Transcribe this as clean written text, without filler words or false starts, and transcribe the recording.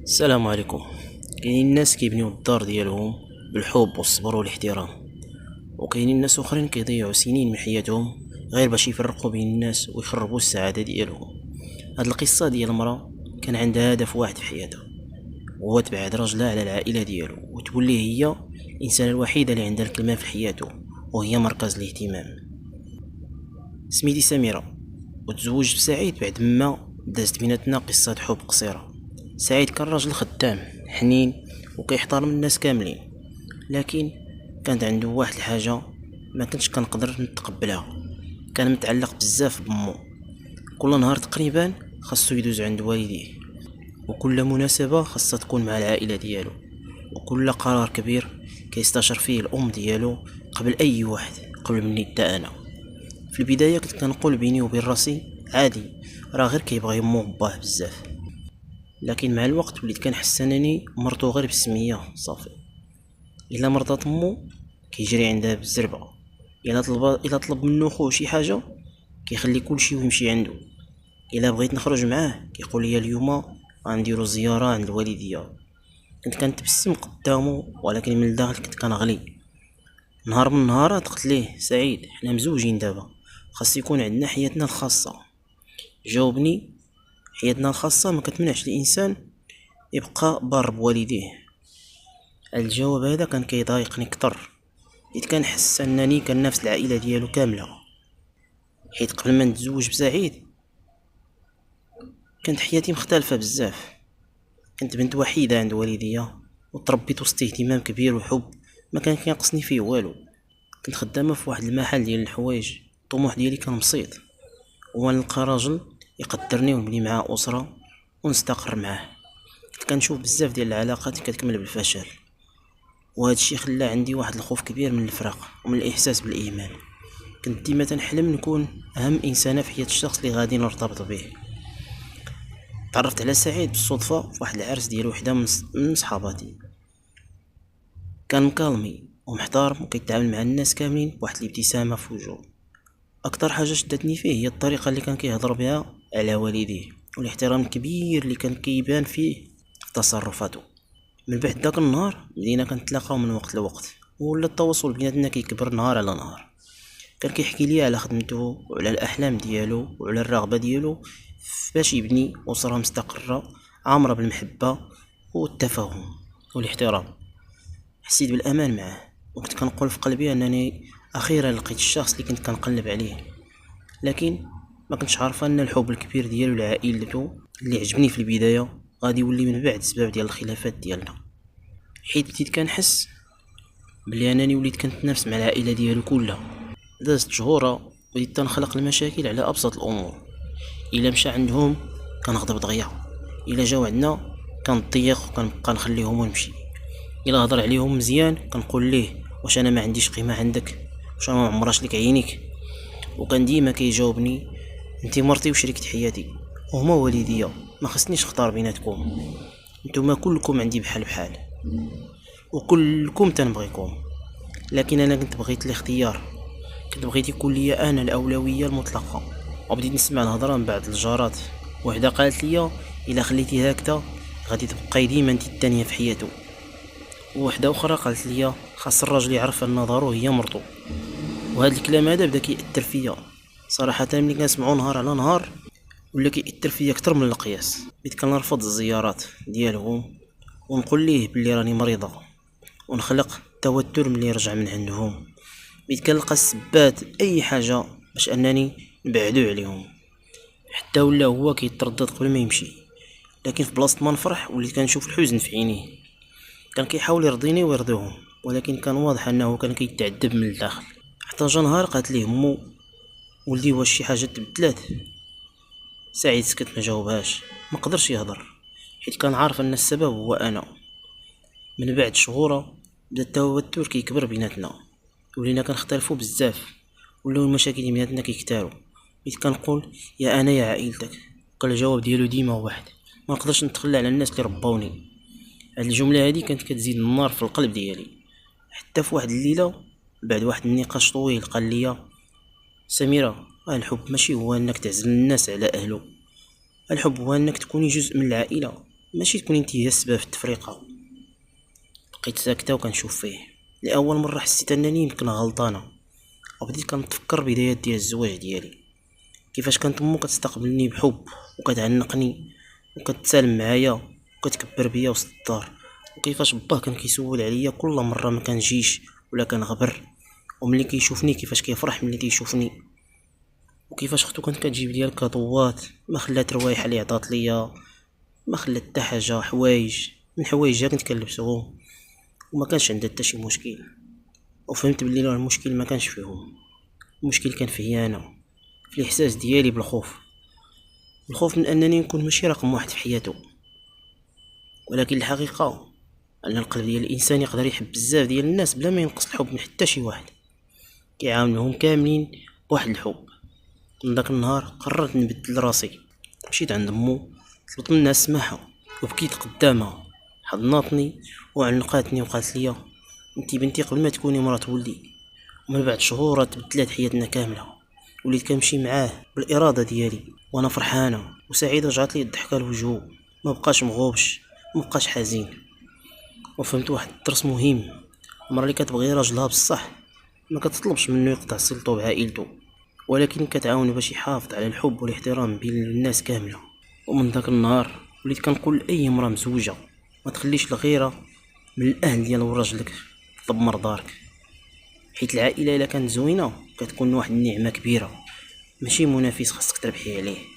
السلام عليكم. كاينين الناس كيبنيو الدار ديالهم بالحب والصبر والاحترام، وكاينين ناس اخرين كيضيعوا سنين من حياتهم غير باش يفرقوا بين الناس ويخربوا السعاده ديالهم. هاد القصه ديال المراه كان عندها هدف واحد في حياتها، وهو تبعد راجلها على العائله ديالو وتولي هي الانسانه الوحيده اللي عندها الكلمه في حياته، وهي مركز الاهتمام. سميتي سميره، وتزوجت بسعيد بعد ما دازت بيناتنا قصه حب قصيره. سعيد كان راجل خدام حنين وكيحترم الناس كاملين، لكن كانت عنده واحد الحاجه ما كنتش كنقدر نتقبلها. كان متعلق بزاف بمو، كل نهار تقريبا خاصو يدوز عند والديه، وكل مناسبه خاصها تكون مع العائله ديالو، وكل قرار كبير كيستشر فيه الام ديالو قبل اي واحد، قبل مني حتى انا. في البدايه كنت كنقول بيني وبين راسي عادي، راه غير كيبغي مو باه بزاف. لكن مع الوقت وليت كنحس انني مرتو غير بسميه صافي. الا مرضات مو كيجري عندها بالزربه، الا طلب منو خوه شي حاجه كيخلي كلشي ويمشي عنده. الا بغيت نخرج معاه كيقول لي اليوم غنديرو زياره عند الوالديه. كنت كنتبسم قدامه، ولكن من الداخل كنت كنغلي. نهار من النهارات قلت ليه سعيد، حنا مزوجين دابا، خاص يكون عندنا حياتنا الخاصه. جاوبني، حياتنا الخاصه ما كتمنعش الانسان يبقى بار بوالديه. الجواب هذا كان كيضايقني كتر، حيت كنحس انني كنفس العائله ديالو كامله. حيت قبل ما نتزوج بسعيد كانت حياتي مختلفه بزاف. كنت بنت وحيده عند والديا، وتربيت وسط اهتمام كبير وحب ما كان كينقصني فيه والو. كنت خدامه في واحد المحل ديال الحوايج. الطموح ديالي كان بسيط، هو نلقى راجل يقدرني ونبني معاه اسره ونستقر معاه. كنت كنشوف بزاف ديال العلاقات كتكمل بالفشل، وهذا الشيء خلى عندي واحد الخوف كبير من الفراق ومن الاحساس بالاهمال. كنت ديما تنحلم نكون اهم انسانه في حياه الشخص اللي غادي نرتبط به. تعرفت على سعيد بالصدفه في واحد العرس ديال وحده من صحاباتي. كان مكالمي ومحترم وكيتعامل مع الناس كاملين بواحد الابتسامه في وجهه. اكثر حاجه شدتني فيه هي الطريقه اللي كان كيهضر بها على والديه، والاحترام الكبير اللي كان كيبان فيه في تصرفاته. من بعد داك النهار بدينا كنتلاقاو من وقت لوقت، ولا التواصل بيناتنا كيكبر نهار على نهار. كان كيحكي لي على خدمته وعلى الاحلام ديالو وعلى الرغبه ديالو باش يبني اسره مستقره عامره بالمحبه والتفاهم والاحترام. حسيت بالامان معاه، وكنت كنقول في قلبي انني اخيرا لقيت الشخص اللي كنت كنقلب عليه. لكن ما كنتش عارفه ان الحب الكبير ديالو لعائلته اللي عجبني في البدايه غادي يولي من بعد سبب ديال الخلافات ديالنا. حيت بديت كنحس بلي انني وليت كنتنافس مع العائله ديالو كلها. دازت شهورا وليت تنخلق المشاكل على ابسط الامور. الا مشى عندهم كنغضب دغيا، الا جاو عندنا كنضيق وكنبقى نخليهم ونمشي. الا هضر عليهم مزيان كنقول ليه واش انا ما عنديش قيمه عندك، واش انا ما عمرش لك عينيك. وكان ديما كيجاوبني انت مرتي وشريكة حياتي، وهما والديا، ما خصنيش اختار بيناتكم. نتوما كلكم عندي بحال بحال، وكلكم تنبغيكم. لكن انا كنت بغيت الاختيار، كنت بغيت يكون لي انا الاولويه المطلقه. وبديت نسمع الهضره من بعض الجارات. وحده قالت لي الا خليتي هكذا غادي تبقاي ديما انت الثانيه في حياته. ووحده اخرى قالت لي خاص الراجل يعرف ان دارو هي مرتو. وهذا الكلام هذا بدا كيأثر فيا صراحه. ملي كنسمعو نهار على نهار ولا كيأثر فيا اكثر من القياس. بديت كنرفض الزيارات ديالهم، ونقول ليه بلي راني مريضه، ونخلق توتر ملي رجع من عندهم. بديت كنلقى السبات اي حاجه باش انني نبعدو عليهم. حتى ولا هو كيتردد قبل ما يمشي، لكن في بلاصه ما نفرح وليت كنشوف الحزن في عينيه. كان كيحاول يرضيني ويرضيهم، ولكن كان واضح انه كان كيتعذب من الداخل. حتى جا نهار قالت ليه مو ولدي واش شي حاجه تبدلات. سعيد سكت ما جاوبهاش، ما قدرش يهضر، حيت كان عارف ان السبب هو انا. من بعد شهور بدا التوتر كيكبر بيناتنا، ولينا كنختلفوا بزاف، ولاو المشاكل بيناتنا كيكتاروا. بديت كنقول يا انا يا عائلتك، كان الجواب ديالو ديما واحد: ما نقدرش نتخلى على الناس اللي ربوني. هاد الجمله هادي كانت كتزيد النار في القلب ديالي. حتى في واحد الليله بعد واحد النقاش طويل قال لي سميره، الحب ماشي هو انك تعزل الناس على اهله، الحب هو انك تكوني جزء من العائله ماشي تكون انت هي السبب في التفرقه. بقيت ساكته وكنشوف فيه. لاول مره حسيت انني يمكن غلطانه، وبديت كنتفكر بدايات ديال الزواج ديالي، كيفاش كانت امو كتستقبلني بحب وكتعنقني وكتسالم معايا وكتكبر بيا وسط الدار، وكيفاش باه كان كيسول عليا كل مره ما كنجيش ولا كنغبر، وملي كيشوفني كيفاش كيفرح ملي كيشوفني، وكيفاش اختو كانت كتجيب ليا الكادوات، ما خلات روايح اللي عطات ليا، ما خلات حتى حاجه، حوايج من حوايجها كنت كنلبسهم وما كانش عندها حتى شي مشكل. وفهمت بلي لا، المشكل ما كانش فيهم، المشكل كان فيا انا، في الاحساس ديالي بالخوف، الخوف من انني نكون ماشي رقم واحد في حياته. ولكن الحقيقه ان القلب ديال الانسان يقدر يحب بزاف ديال الناس بلا ما ينقص الحب من حتى شي واحد، كيعاملهم كاملين بواحد الحب. من داك النهار قررت نبدل راسي، مشيت عند مو، طلبت منها السماحه وبكيت قدامها، حضناتني وعنقاتني وقالت لي انتي بنتي قبل ما تكوني مرات ولدي. ومن بعد شهور تبدلات حياتنا كامله، وليت كنمشي معاه بالاراده ديالي وانا فرحانه وسعيده، رجعت لي الضحكه لوجهو، ما بقاش مغوبش، ما بقاش حزين. وفهمت واحد الدرس مهم، المرأة اللي كتبغي راجلها بصح ما كتطلبش منه يقطع صلته بعائلته، ولكن كتعاون باش يحافظ على الحب والاحترام بين الناس كامله. ومن ذاك النهار وليت كنقول لاي امراه مزوجه ما تخليش الغيره من الاهل ديال راجلك تدمر دارك، حيت العائله الا كانت زوينه كتكون واحد النعمه كبيره، ماشي منافس خاصك تربحي عليه.